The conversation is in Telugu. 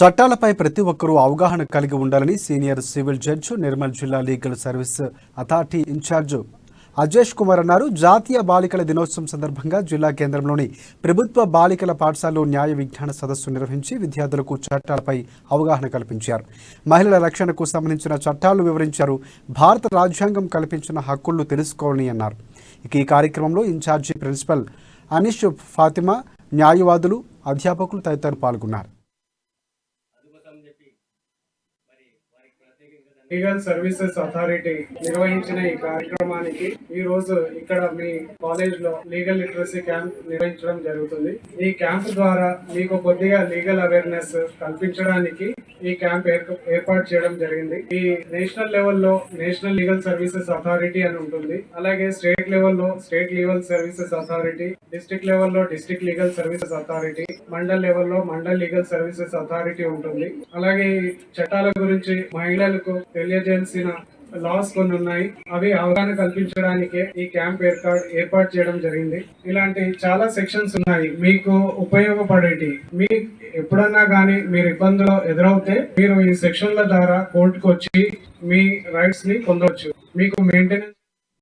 చట్టాలపై ప్రతి ఒక్కరూ అవగాహన కలిగి ఉండాలని సీనియర్ సివిల్ జడ్జి నిర్మల్ జిల్లా legal service authority incharge Ajesh Kumar అన్నారు. జాతీయ బాలికల దినోత్సవం సందర్భంగా జిల్లా కేంద్రంలోని ప్రభుత్వ బాలికల పాఠశాలలో న్యాయ విజ్ఞాన సదస్సు నిర్వహించి విద్యార్థులకు చట్టాలపై అవగాహన కల్పించారు. మహిళల రక్షణకు సంబంధించిన చట్టాలు వివరించారు. భారత రాజ్యాంగం కల్పించిన హక్కులను తెలుసుకోవాలని అన్నారు. ఈ కార్యక్రమంలో ఇన్ఛార్జి ప్రిన్సిపల్ అనిష్ ఫాతిమా, న్యాయవాదులు, అధ్యాపకులు తదితరులు పాల్గొన్నారు. లీగల్ సర్వీసెస్ అథారిటీ నిర్వహించిన ఈ కార్యక్రమానికి ఈ రోజు ఇక్కడ మీ కాలేజ్ లో లీగల్ లిటరసీ క్యాంప్ నిర్వహించడం జరుగుతుంది. ఈ క్యాంప్ ద్వారా మీకు కొద్దిగా లీగల్ అవేర్నెస్ కల్పించడానికి ఈ క్యాంప్ ఏర్పాటు చేయడం జరిగింది. ఈ నేషనల్ లెవెల్లో నేషనల్ లీగల్ సర్వీసెస్ అథారిటీ అని ఉంటుంది. అలాగే స్టేట్ లెవెల్లో state legal services authority, district లెవెల్లో district legal services authority, mandal లెవెల్లో మండల్ లీగల్ సర్వీసెస్ అథారిటీ ఉంటుంది. అలాగే ఈ చట్టాల గురించి మహిళలకు తెలియజేయాల్సిన లాస్ కొన్ని ఉన్నాయి. అవి అవగాహన కల్పించడానికే ఈ క్యాంప్ ఏర్పాటు చేయడం జరిగింది. ఇలాంటి చాలా సెక్షన్స్ ఉన్నాయి మీకు ఉపయోగపడేటి. మీ ఎప్పుడన్నా కానీ మీరు ఇబ్బందులు ఎదురవుతే మీరు ఈ సెక్షన్ల ద్వారా కోర్టుకు వచ్చి మీ రైట్స్ ని పొందవచ్చు. మీకు మెయింటెనెన్స్